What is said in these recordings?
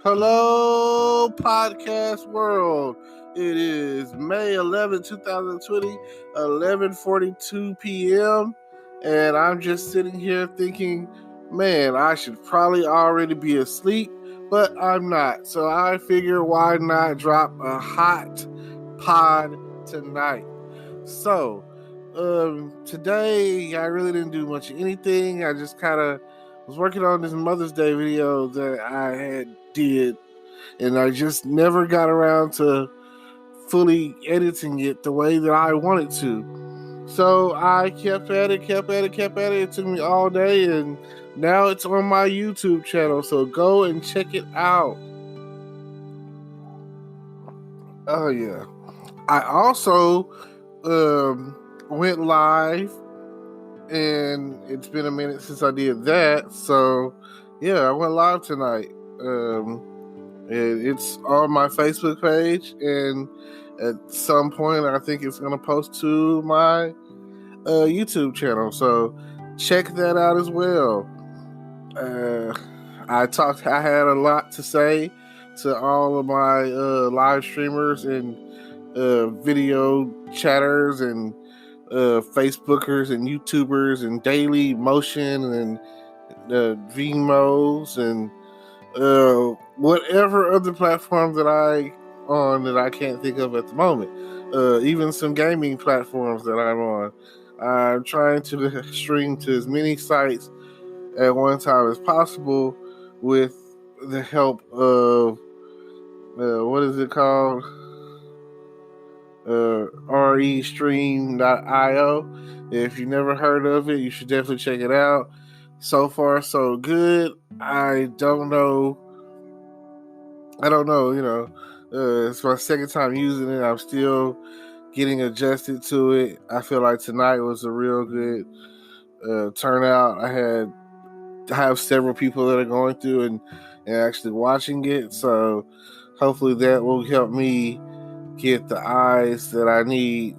Hello, podcast world. It is May 11, 2020, 11:42 p.m. And I'm just sitting here thinking, man, I should probably already be asleep, but I'm not. So I figure why not drop a hot pod tonight. So, today I really didn't do much of anything. I just kind of was working on this Mother's Day video that I had did, and I just never got around to fully editing it the way that I wanted to. So I kept at it. It took me all day, and now it's on my YouTube channel. So go and check it out. Oh yeah. I also went live, and it's been a minute since I did that. So yeah, I went live tonight. It's on my Facebook page, and at some point I think it's going to post to my YouTube channel. So check that out as well. I had a lot to say to all of my live streamers and video chatters and Facebookers and YouTubers and Daily Motion and Vimos and whatever other platform that I can't think of at the moment. Even some gaming platforms that I'm on. I'm trying to stream to as many sites at one time as possible with the help of what is it called? restream.io. If you've never heard of it, you should definitely check it out. So far, so good. I don't know, it's my second time using it. I'm still getting adjusted to it. I feel like tonight was a real good turnout. I have several people that are going through and actually watching it. So hopefully that will help me get the eyes that I need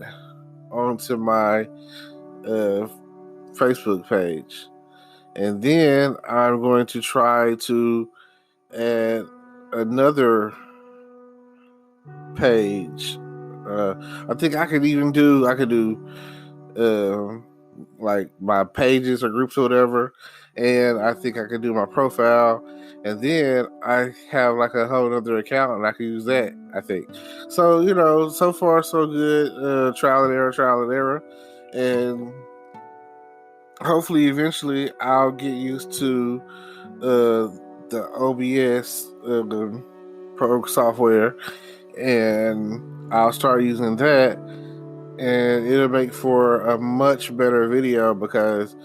onto my Facebook page. And then I'm going to try to add another page. I think I could do like my pages or groups or whatever, and I think I could do my profile, and then I have like a whole other account and I can use that, I think. So, so far so good. Trial and error, and hopefully eventually I'll get used to the OBS pro software, and I'll start using that, and it'll make for a much better video, because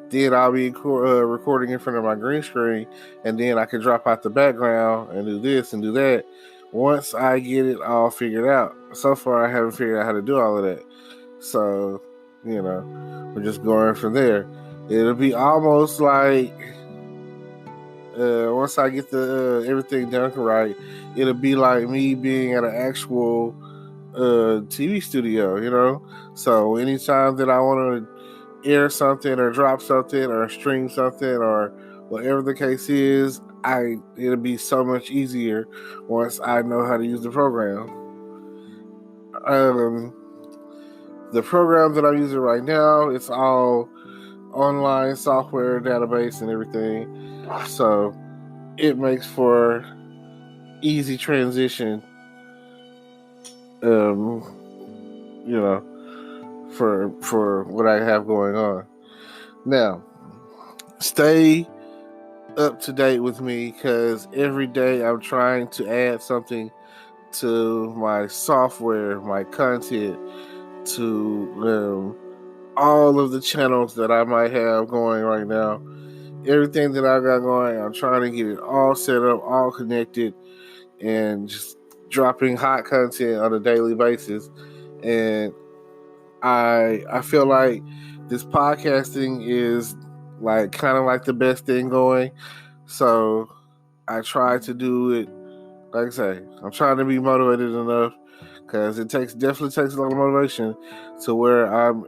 then I'll be recording in front of my green screen, and then I can drop out the background and do this and do that once I get it all figured out. So far I haven't figured out how to do all of that, so we're just going from there. It'll be almost like once I get the everything done right, it'll be like me being at an actual TV studio, So anytime that I want to air something or drop something or stream something or whatever the case is, it'll be so much easier once I know how to use the program. The program that I'm using right now, it's all online software database and everything, so it makes for easy transition, for what I have going on. Now, stay up to date with me, because every day I'm trying to add something to my software, my content, to all of the channels that I might have going right now. Everything that I got going, I'm trying to get it all set up, all connected, and just dropping hot content on a daily basis. And I feel like this podcasting is like kind of like the best thing going. So I try to do it. Like I say, I'm trying to be motivated enough, because it definitely takes a lot of motivation to where I'm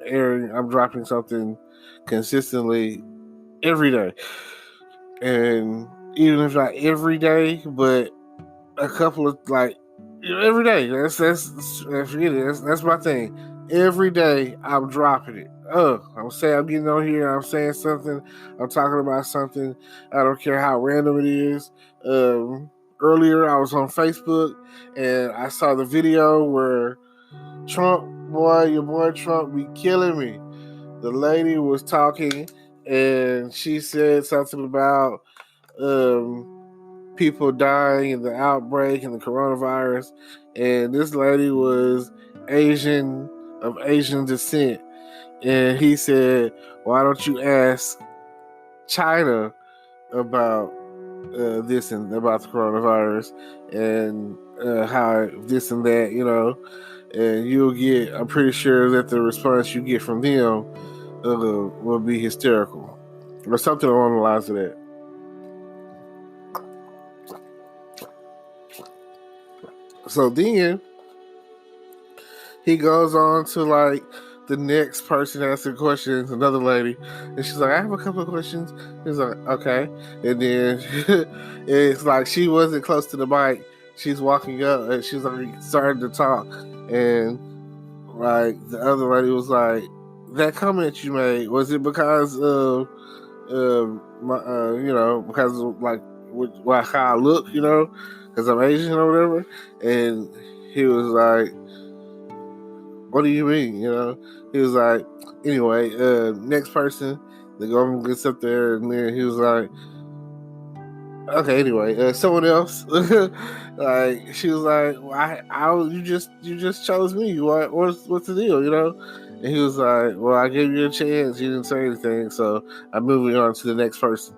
dropping something consistently every day. And even if not every day, but a couple of like every day. That's forget it. That's my thing. Every day I'm dropping it. I'm saying I'm getting on here. I'm saying something. I'm talking about something. I don't care how random it is. Earlier I was on Facebook and I saw the video where Trump, boy, your boy Trump be killing me. The lady was talking and she said something about people dying in the outbreak and the coronavirus. And this lady was of Asian descent. And he said, why don't you ask China about this and about the coronavirus and how this and that, and you'll get, I'm pretty sure that the response you get from them will be hysterical or something along the lines of that. So then he goes on to like the next person asking questions, another lady, and she's like, I have a couple of questions. He's like, okay. And then it's like she wasn't close to the mic. She's walking up and she's like starting to talk. And like the other lady was like, that comment you made, was it because of because of like how I look, because I'm Asian or whatever? And he was like, what do you mean? He was like, anyway, next person, the government gets up there, and then he was like, okay, anyway, someone else, like she was like, well, you just chose me. What's the deal? And he was like, well, I gave you a chance. You didn't say anything, so I'm moving on to the next person.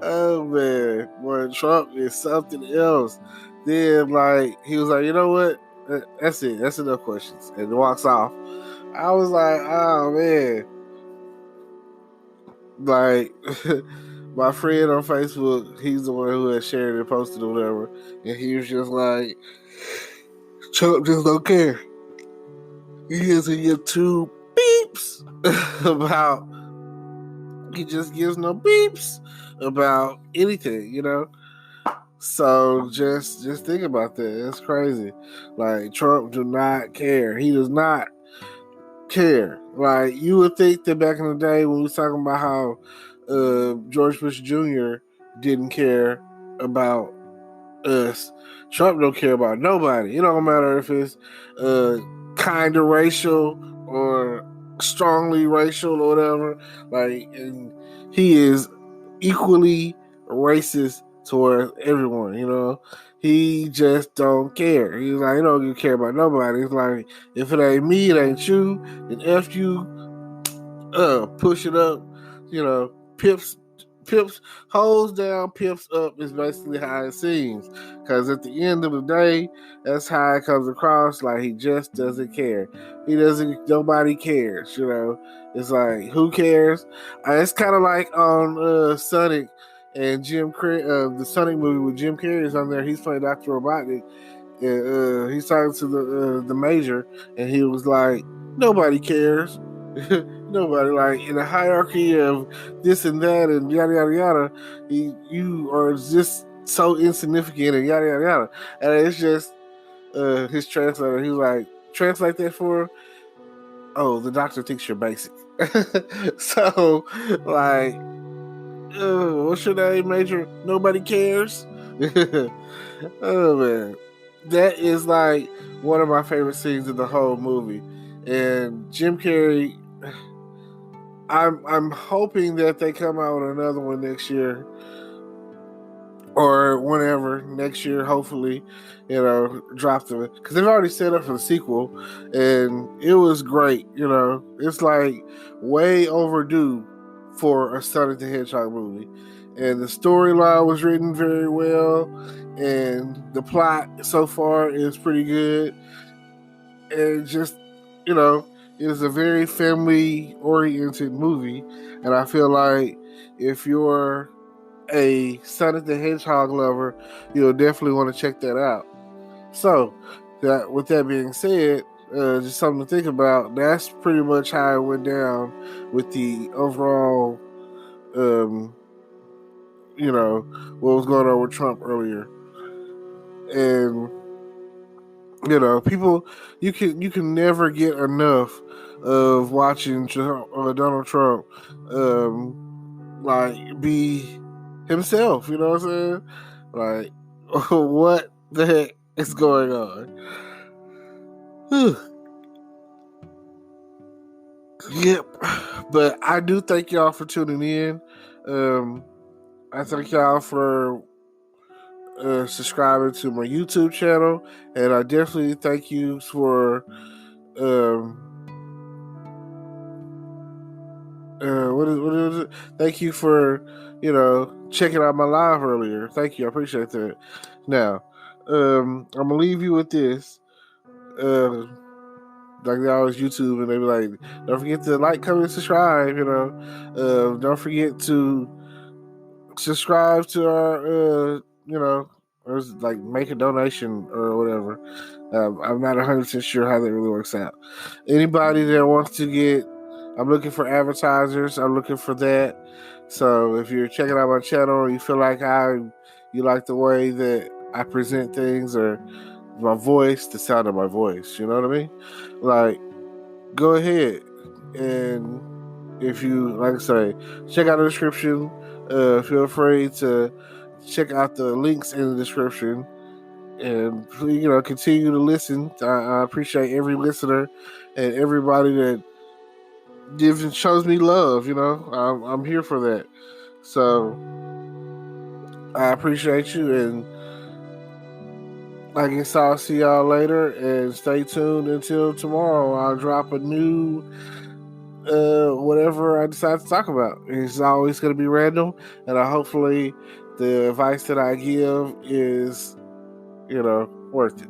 Oh man, boy, Trump is something else. Then like he was like, you know what? That's it. That's enough questions, and walks off. I was like, oh man, like my friend on Facebook, he's the one who had shared it, posted or whatever, and he was just like, Trump just don't care. He doesn't give two beeps about. He just gives no beeps about anything, So just think about that. It's crazy. Like Trump do not care. He does not care. Like you would think that back in the day when we was talking about how George Bush Jr. didn't care about us, Trump don't care about nobody. It don't matter if it's kind of racial or strongly racial or whatever. Like, and he is equally racist toward everyone. He just don't care. He's like, he don't care about nobody. He's like, if it ain't me, it ain't you. And F you, push it up. Pips, holes down, pips up is basically how it seems. Because at the end of the day, that's how it comes across. Like he just doesn't care. Nobody cares. It's like, who cares? It's kind of like on Sonic and Jim Carrey, the Sonic movie with Jim Carrey is on there. He's playing Dr. Robotnik. And he's talking to the Major, and he was like, nobody cares. Nobody, like in the hierarchy of this and that and yada yada yada, you are just so insignificant and yada yada yada. And it's just his translator, he was like, translate that for, oh, the doctor thinks you're basic. So like, what's your name, Major? Nobody cares. Oh man, that is like one of my favorite scenes in the whole movie. And Jim Carrey, I'm hoping that they come out with another one next year or whenever next year. Hopefully, drop them because they've already set up for the sequel, and it was great. It's like way overdue for a Sonic the Hedgehog movie, and the storyline was written very well, and the plot so far is pretty good, and just it is a very family-oriented movie, and I feel like if you're a Sonic the Hedgehog lover, you'll definitely want to check that out. So, with that being said, just something to think about. That's pretty much how it went down with the overall, what was going on with Trump earlier. And people, you can never get enough of watching Donald Trump, like be himself. You know what I'm saying? Like, what the heck is going on? Yep. But I do thank y'all for tuning in. I thank y'all for subscribing to my YouTube channel, and I definitely thank you for what is it? Thank you for checking out my live earlier. Thank you, I appreciate that. Now, I'm gonna leave you with this. Like they always YouTube, and they be like, "Don't forget to like, comment, subscribe." Don't forget to subscribe to our or like make a donation or whatever. I'm not 100% sure how that really works out. Anybody that wants to I'm looking for advertisers. I'm looking for that. So if you're checking out my channel or you feel like you like the way that I present things or my voice, the sound of my voice, you know what I mean? Like, go ahead and if you, like I say, check out the description. Feel free to check out the links in the description, and please, continue to listen. I appreciate every listener and everybody that gives and shows me love. I'm here for that. So I appreciate you, and I guess I'll see y'all later. And stay tuned until tomorrow. I'll drop a new whatever I decide to talk about. It's always going to be random, and hopefully the advice that I give is, worth it.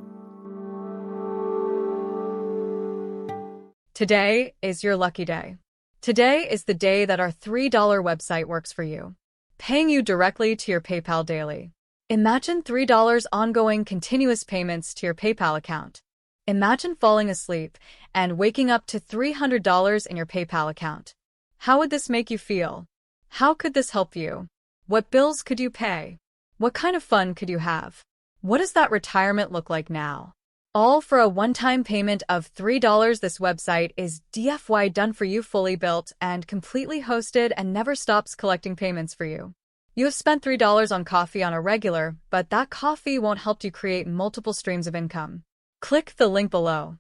Today is your lucky day. Today is the day that our $3 website works for you, paying you directly to your PayPal daily. Imagine $3 ongoing continuous payments to your PayPal account. Imagine falling asleep and waking up to $300 in your PayPal account. How would this make you feel? How could this help you? What bills could you pay? What kind of fun could you have? What does that retirement look like now? All for a one-time payment of $3. This website is DFY done for you, fully built and completely hosted, and never stops collecting payments for you. You have spent $3 on coffee on a regular, but that coffee won't help you create multiple streams of income. Click the link below.